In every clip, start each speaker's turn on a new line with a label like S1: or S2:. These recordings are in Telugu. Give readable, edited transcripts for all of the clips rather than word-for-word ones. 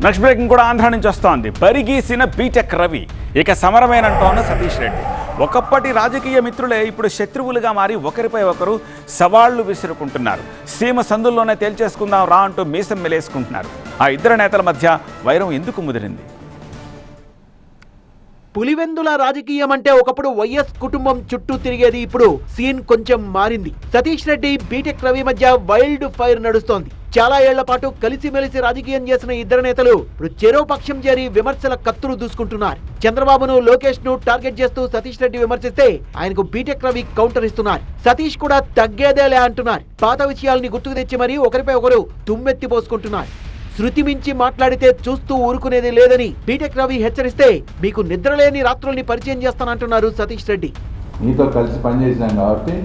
S1: నెక్స్ట్ బ్రేకింగ్ కూడా ఆంధ్ర నుంచి వస్తోంది. పరిగీసిన బీటెక్ రవి ఇక సమరమేనంటోన్న సతీష్ రెడ్డి. ఒకప్పటి రాజకీయ మిత్రులే ఇప్పుడు శత్రువులుగా మారి ఒకరిపై ఒకరు సవాళ్లు విసురుకుంటున్నారు. సీమ సందుల్లోనే తేల్చేసుకుందాం రా అంటూ మీసం మెలేసుకుంటున్నారు. ఆ ఇద్దరు నేతల మధ్య వైరం ఎందుకు ముదిరింది?
S2: పులివెందుల రాజకీయం అంటే ఒకప్పుడు వైఎస్ కుటుంబం చుట్టూ తిరిగేది. ఇప్పుడు సీన్ కొంచెం మారింది. సతీష్ రెడ్డి బీటెక్ రవి మధ్య వైల్డ్ ఫైర్ నడుస్తోంది. చాలా ఏళ్ల పాటు కలిసిమెలిసి రాజకీయం చేసిన ఇద్దరు నేతలు ఇప్పుడు చెరో పక్షం చేరి విమర్శల కత్తులు దూసుకుంటున్నారు. చంద్రబాబును, లోకేష్ ను టార్గెట్ చేస్తూ సతీష్ రెడ్డి విమర్శిస్తే ఆయనకు బీటెక్ రవి కౌంటర్ ఇస్తున్నారు. సతీష్ కూడా తగ్గేదేలే అంటున్నారు. పాత విషయాల్ని గుర్తుకు తెచ్చి మరీ ఒకరిపై ఒకరు దుమ్మెత్తి పోసుకుంటున్నారు. శృతి మించి మాట్లాడితే చూస్తూ ఊరుకునేది లేదని బీటెక్ రవి హెచ్చరిస్తే మీకు నిద్రలేని రాత్రుల్ని పరిచయం చేస్తానంటున్నారు సతీష్ రెడ్డి.
S3: నీతో కలిసి పనిచేసినాం కాబట్టి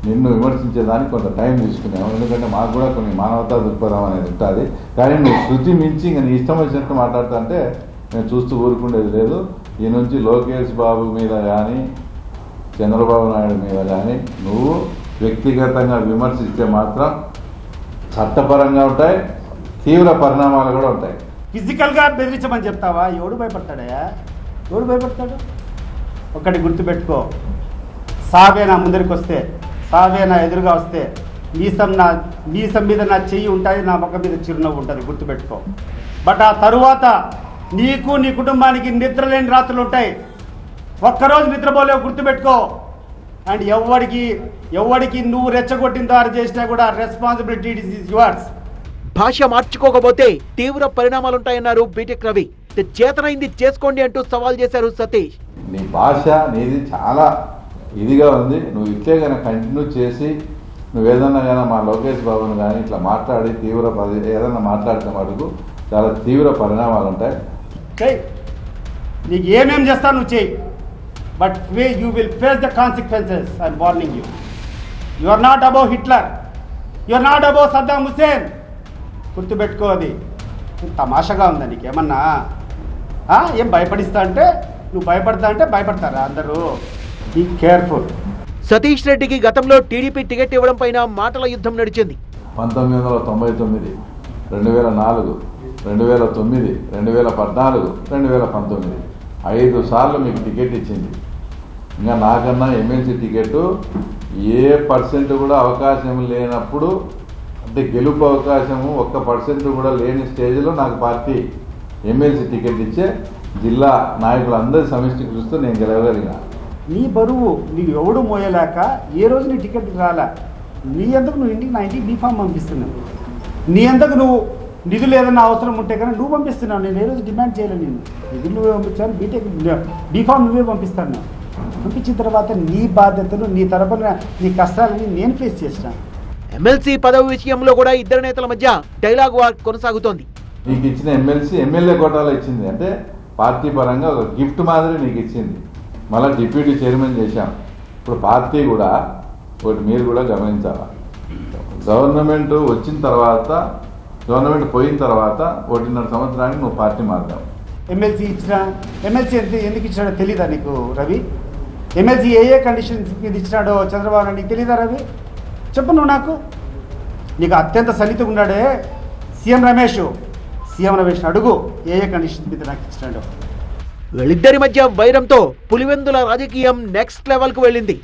S3: నిన్ను విమర్శించేదానికి కొంత టైం తీసుకున్నాము. ఎందుకంటే మాకు కూడా కొన్ని మానవతా దృక్పథం అనేది ఉంటుంది. కానీ నువ్వు శృతి మించి ఇంకా నీ ఇష్టం వచ్చినట్టు మాట్లాడుతా అంటే నేను చూస్తూ ఊరుకునేది లేదు. ఈ నుంచి లోకేష్ బాబు మీద కానీ చంద్రబాబు నాయుడు మీద కానీ నువ్వు వ్యక్తిగతంగా విమర్శిస్తే మాత్రం చట్టపరంగా ఉంటాయి, తీవ్ర పరిణామాలు కూడా ఉంటాయి.
S4: ఫిజికల్గా బెదిరించమని చెప్తావా? ఎవడు భయపడతాడయా? ఎవడు భయపడతాడు? ఒక్కటి గుర్తుపెట్టుకో, సావే నా ముందరికి వస్తే, సావే నా ఎదురుగా వస్తే నీసం మీద నా చెయ్యి ఉంటుంది, నా మొక్క మీద చిరునవ్వు ఉంటుంది. గుర్తుపెట్టుకో. బట్ ఆ తరువాత నీకు నీ కుటుంబానికి నిద్రలేని రాత్రులు ఉంటాయి. ఒక్కరోజు నిద్రపోలేవు. గుర్తుపెట్టుకో. అండ్ ఎవడికి నువ్వు రెచ్చగొట్టిన దారి చేసినా కూడా రెస్పాన్సిబిలిటీ ఇస్ యువర్స్.
S2: భాష మార్చుకోకపోతే తీవ్ర పరిణామాలుంటాయన్నారు బీటెక్ రవి. చేతనైంది చేసుకోండి అంటూ సవాల్ చేశారు సతీష్.
S3: నీ భాష నీది చాలా ఇదిగా ఉంది. నువ్వు ఇట్లే కనుక కంటిన్యూ చేసి నువ్వు ఏదన్నా కానీ మా లోకేష్ బాబుని కానీ ఇట్లా మాట్లాడి ఏదన్నా మాట్లాడితే మటుకు చాలా తీవ్ర పరిణామాలు ఉంటాయి.
S4: నీకు ఏమేం చేస్తావు నువ్వు చేయి, but you will face the consequences. I'm warning you. You are not above Hitler, you are not above Saddam Hussein. గుర్తుపెట్టుకో. అది తమాషగా ఉందా నీకేమన్నా? ఏం భయపడిస్తా అంటే నువ్వు భయపడతా అంటే భయపడతారా అందరూ? Be careful.
S2: సతీష్ రెడ్డికి గతంలో టీడీపీ టికెట్ ఇవ్వడం పైన మాటల యుద్ధం నడిచింది.
S3: 1999, 2004, 2009, 2014, 2019 5 సార్లు మీకు టికెట్ ఇచ్చింది. ఇంకా నాకన్నా ఎమ్మెల్సీ టికెట్ ఏ పర్సెంట్ కూడా అవకాశం లేనప్పుడు, అంటే గెలుపు అవకాశము 1% కూడా లేని స్టేజ్లో నాకు పార్టీ ఎమ్మెల్సీ టికెట్ ఇచ్చే జిల్లా నాయకులందరి సమిష్టి కృషితో నేను గెలవగలిగిన.
S4: నీ బరువు నీకు ఎవడు మోయలేక ఏ రోజు నీ టికెట్ రాలే. నీ ఎందుకు నువ్వు ఇంటికి, నా ఇంటికి బీఫామ్ పంపిస్తున్నావు. నీ ఎందుకు నువ్వు నిధులు ఏదైనా అవసరం ఉంటే కానీ నువ్వు పంపిస్తున్నావు. నేను ఏ రోజు డిమాండ్ చేయలేను. నేను నిధులు నువ్వే పంపించాను, బీఫామ్ నువ్వే పంపిస్తాను. పంపించిన తర్వాత నీ బాధ్యతలు, నీ తరపున నీ కష్టాలని నేను ఫేస్ చేసినాను.
S2: ఎమ్మెల్సీ పదవి విషయంలో కూడా ఇద్దరు నేతల మధ్య డైలాగ్ వార్ కొనసాగుతోంది.
S3: నీకు ఇచ్చిన ఎమ్మెల్యే కోటాలో ఇచ్చింది అంటే పార్టీ పరంగా ఒక గిఫ్ట్ మాదిరి నీకు ఇచ్చింది. మళ్ళీ డిప్యూటీ చైర్మన్ చేశాం. ఇప్పుడు పార్టీ కూడా ఒకటి మీరు కూడా గమనించాలా, గవర్నమెంట్ వచ్చిన తర్వాత, గవర్నమెంట్ పోయిన తర్వాత 1.5 సంవత్సరానికి నువ్వు పార్టీ మారుతావు.
S4: ఎమ్మెల్సీ ఎందుకు ఇచ్చినాడో తెలీదా నీకు రవి? ఎమ్మెల్సీ ఏ కండిషన్స్ మీద ఇచ్చినాడో చంద్రబాబు నాయుడు నీకు తెలీదా రవి? చెప్పు నువ్వు నాకు. నీకు అత్యంత సన్నిహితంగా ఉన్నాడే సీఎం రమేష్ అడుగు ఏ కండిషన్స్ మీద నాకు ఇచ్చినాడో.
S2: వీళ్ళిద్దరి మధ్య వైరంతో పులివెందుల రాజకీయం నెక్స్ట్ లెవెల్కు వెళ్ళింది.